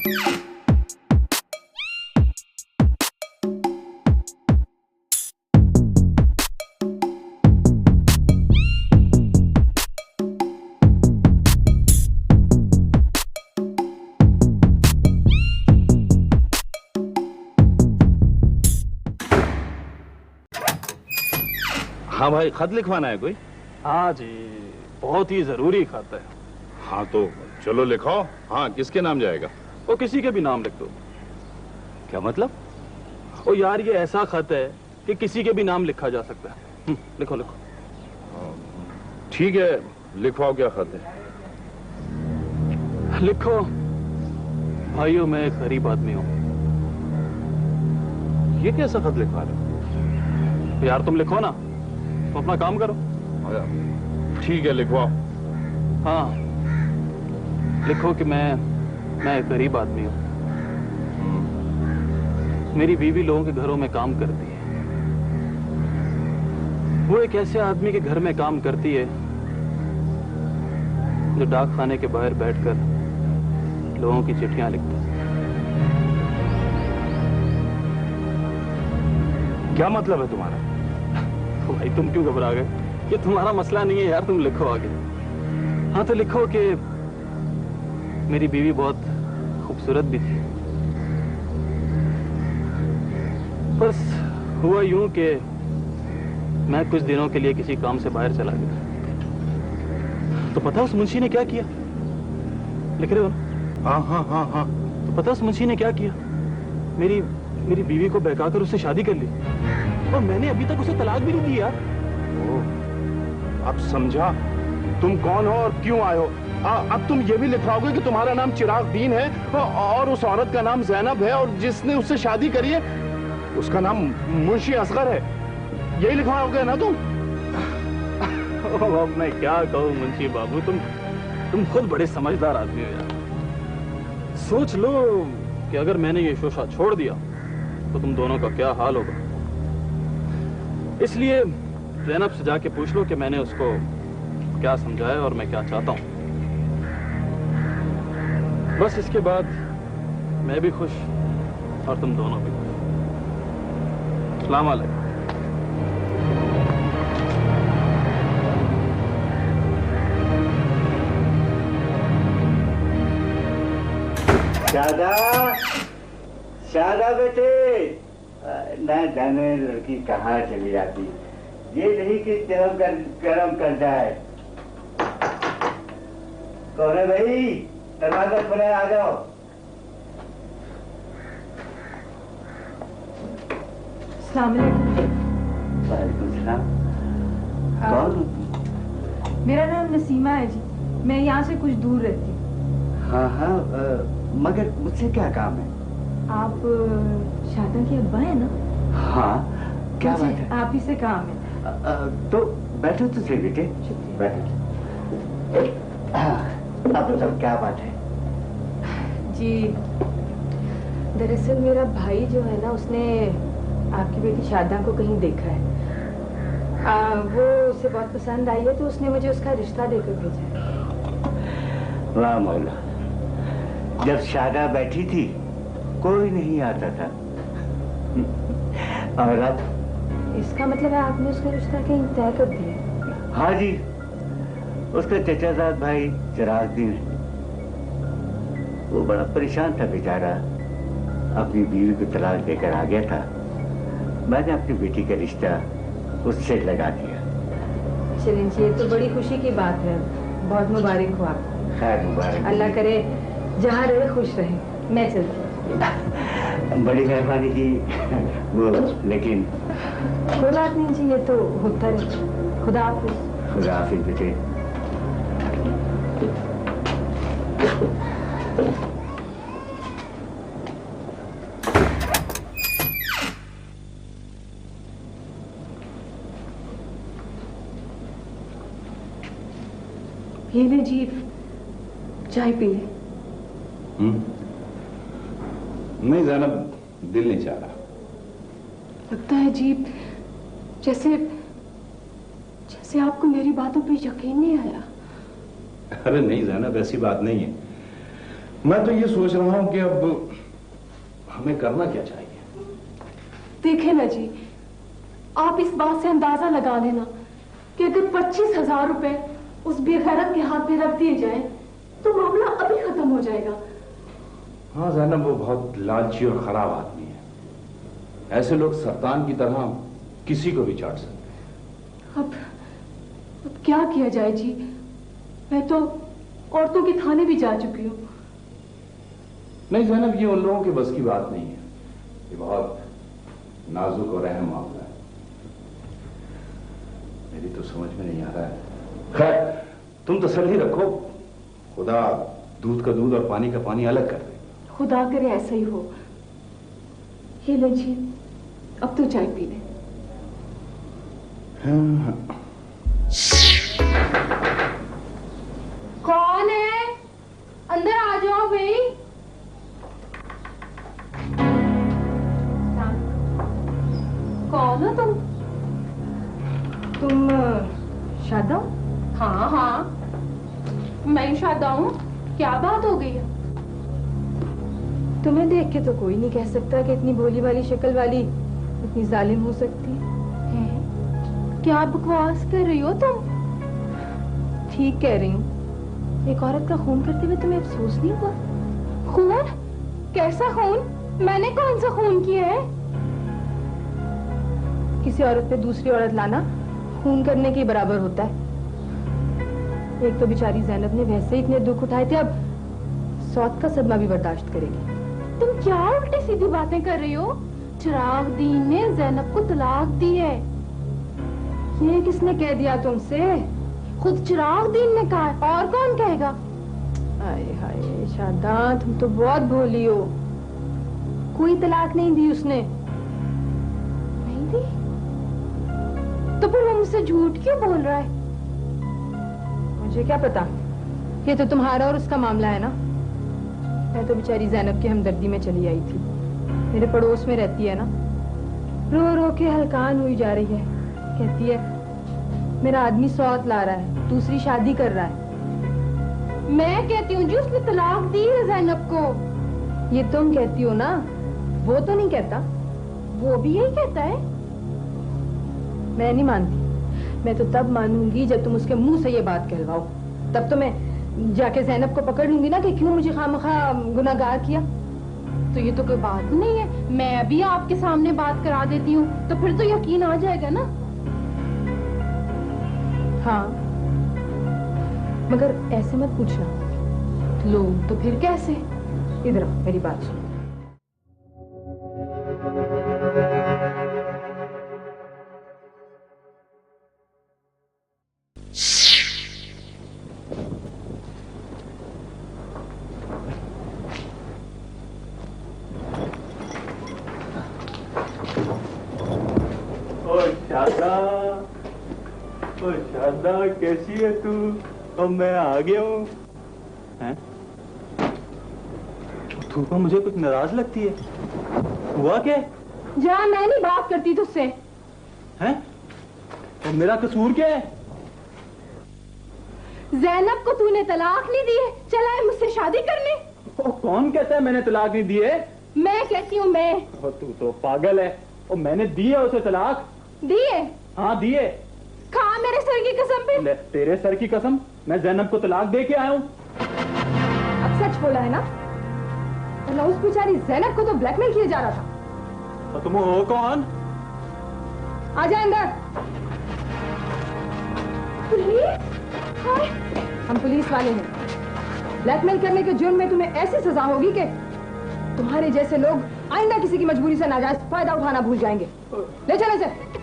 हाँ भाई, खत लिखवाना है कोई? हाँ जी, बहुत ही जरूरी खत है। हाँ तो चलो लिखाओ। हाँ, किसके नाम जाएगा? वो किसी के भी नाम लिख दो। क्या मतलब? ओ यार, ये ऐसा खत है कि किसी के भी नाम लिखा जा सकता है। लिखो लिखो। ठीक है, लिखवाओ। क्या खत है? लिखो, भाइयों मैं एक गरीब आदमी हूँ। ये कैसा खत लिखवा रहे हो? यार तुम लिखो ना, तुम अपना काम करो। ठीक है, लिखवाओ। हाँ, लिखो कि मैं एक गरीब आदमी हूँ। मेरी बीवी लोगों के घरों में काम करती है। वो एक ऐसे आदमी के घर में काम करती है जो डाक खाने के बाहर बैठकर लोगों की चिट्ठियां लिखता है। क्या मतलब है तुम्हारा? भाई तुम क्यों घबरा गए? ये तुम्हारा मसला नहीं है यार, तुम लिखो आगे। हाँ तो लिखो कि मेरी बीवी बहुत खूबसूरत भी थी, बस हुआ यूं कि मैं कुछ दिनों के लिए किसी काम से बाहर चला गया। तो पता उस मुंशी ने क्या किया? लिख रहे हो ना? हाँ हाँ हाँ हाँ। तो पता उस मुंशी ने क्या किया? मेरी बीवी को बहकाकर उससे शादी कर ली, और मैंने अभी तक उसे तलाक भी नहीं दी यार। अब समझा तुम कौन हो और क्यों आए हो। अब तुम ये भी लिखवाओगे कि तुम्हारा नाम चिराग दीन है और उस औरत का नाम जैनब है, और जिसने उससे शादी करी है उसका नाम मुंशी असगर है। यही लिखवाओगे ना तुम? अब मैं क्या कहूँ मुंशी बाबू, तुम खुद बड़े समझदार आदमी हो यार। सोच लो कि अगर मैंने ये शोशा छोड़ दिया तो तुम दोनों का क्या हाल होगा। इसलिए ज़ैनब से जाके पूछ लो कि मैंने उसको क्या समझाया और मैं क्या चाहता हूँ। बस इसके बाद मैं भी खुश और तुम दोनों भी खुश। अस्सलाम वालेकुम। शादा, शादा बेटे, ना जाने लड़की कहाँ चली जाती। ये नहीं कि गरम कर जाए। कौन है भाई? दरवाजा खुला है, आ जाओ। वालेकुम सलाम। कौन हो? मेरा नाम नसीमा है जी, मैं यहाँ से कुछ दूर रहती हूँ। हाँ हाँ, मगर मुझसे क्या काम है? आप शादा के अब्बा है ना? हाँ, क्या बात है? आप ही से काम है। तो बैठो तो सही बेटे, बैठो। अब तो क्या बात है? जी दरअसल मेरा भाई जो है ना, उसने आपकी बेटी शादा को कहीं देखा है। वो उसे बहुत पसंद आई है, तो उसने मुझे उसका रिश्ता देकर भेजा है। वाह मौला, जब शादा बैठी थी कोई नहीं आता था, और अब? इसका मतलब है आपने उसका रिश्ता कहीं तय कर दिया? हाँ जी, उसका चचाजाद भाई चिराग दीन है। वो बड़ा परेशान था बेचारा, अपनी बीवी को तलाक देकर आ गया था। मैंने अपनी बेटी का रिश्ता उससे लगा दिया। चलिए जी, ये तो बड़ी खुशी की बात है। बहुत मुबारक हो आपको। खैर मुबारक। अल्लाह करे जहाँ रहे खुश रहे। मैं चलती हूँ। बड़ी मेहरबानी की वो, लेकिन कोई बात नहीं जी, ये तो होता रहता। खुदा हाफिज। खुदा हाफिज बेटे। ये ले जी, चाय पी ले। नहीं ज़ैनब, दिल नहीं चाह रहा। लगता है जी जैसे आपको मेरी बातों पे यकीन नहीं आया। अरे नहीं ज़ैनब, ऐसी बात नहीं है। मैं तो ये सोच रहा हूं कि अब हमें करना क्या चाहिए। देखे ना जी, आप इस बात से अंदाजा लगा लेना कि अगर 25,000 रुपए उस बेगैरत के हाथ में रख दिए जाएं, तो मामला अभी खत्म हो जाएगा। हाँ ज़ैनब, वो बहुत लालची और खराब आदमी है। ऐसे लोग सरतान की तरह किसी को भी चाट सकते हैं। अब क्या किया जाए जी? मैं तो औरतों के थाने भी जा चुकी हूँ। नहीं ज़ैनब, ये उन लोगों के बस की बात नहीं है। ये बहुत नाजुक और अहम मामला है। मेरी तो समझ में नहीं आ रहा है। खैर, तुम तसल्ली रखो, खुदा दूध का दूध और पानी का पानी अलग कर दे। खुदा करे ऐसा ही हो। ये ले जी, अब तो चाय पी ले। कौन है? अंदर आ जाओ भाई। कौन हो तुम? तुम शादा? हाँ हाँ, मैं शादा हूँ। क्या बात हो गई है? तुम्हें देख के तो कोई नहीं कह सकता कि इतनी भोली वाली शक्ल वाली इतनी जालिम हो सकती है। क्या बकवास कर रही हो तुम? ठीक कह रही हूँ। एक औरत का खून करते हुए तुम्हें अफसोस नहीं हुआ? खून? कैसा खून? मैंने कौन सा खून किया है? किसी औरत पे दूसरी औरत लाना खून करने के बराबर होता है। एक तो बेचारी ज़ैनब ने वैसे ही इतने दुख उठाए थे, अब सौत का सदमा भी बर्दाश्त करेगी। तुम क्या उल्टी सीधी बातें कर रही हो? चिराग दीन ने ज़ैनब को तलाक दी है। ये किसने कह दिया तुमसे? खुद चिराग दीन ने कहा, और कौन कहेगा? हाय हाय शादा, तुम तो बहुत भोली हो। कोई तलाक नहीं दी उसने। नहीं दी? तो फिर वो मुझसे झूठ क्यों बोल रहा है? मुझे क्या पता, ये तो तुम्हारा और उसका मामला है ना। मैं तो बेचारी ज़ैनब की हमदर्दी में चली आई थी। मेरे पड़ोस में रहती है ना, रो रो के हलकान हुई जा रही है। कहती है मेरा आदमी सौत ला रहा है, दूसरी शादी कर रहा है। मैं कहती हूँ जी उसने तलाक दी है ज़ैनब को। ये तुम कहती हो ना, वो तो नहीं कहता। वो भी यही कहता है। मैं नहीं मानती। मैं तो तब मानूंगी जब तुम उसके मुंह से ये बात कहलवाओ। तब तो मैं जाके ज़ैनब को पकड़ लूंगी ना कि क्यों मुझे खामखा गुनाहगार किया। तो ये तो कोई बात नहीं है। मैं अभी आपके सामने बात करा देती हूँ, तो फिर तो यकीन आ जाएगा ना। हाँ, मगर ऐसे मत पूछना। लो तो फिर कैसे? इधर आओ, मेरी बात सुनो। शादा कैसी है तू? और मैं आ गया हूँ। तू तो मुझे कुछ नाराज लगती है। हुआ क्या? जा, मैं नहीं बात करती तुझसे। हैं? और मेरा कसूर क्या है? ज़ैनब को तूने तलाक नहीं दी है, चला है मुझसे शादी करने। कौन कहता है मैंने तलाक नहीं दी है? मैं कहती हूँ मैं। तू तो पागल है। और मैंने दी है उसे तलाक। दी है? हाँ दी है। खा मेरे सर की कसम पे। ले, तेरे सर की कसम, मैं ज़ैनब को तलाक दे के आया हूँ। अब सच बोला है ना? वरना उस बेचारी ज़ैनब को तो ब्लैकमेल किया जा रहा था। तो तुम हो कौन? आ जा अंदर। पुलिस? हाय। हम पुलिस वाले हैं। ब्लैकमेल करने के जुर्म में तुम्हें ऐसी सजा होगी कि तुम्हारे जैसे लोग आइंदा किसी की मजबूरी से नाजायज फायदा उठाना भूल जाएंगे। ले चले से।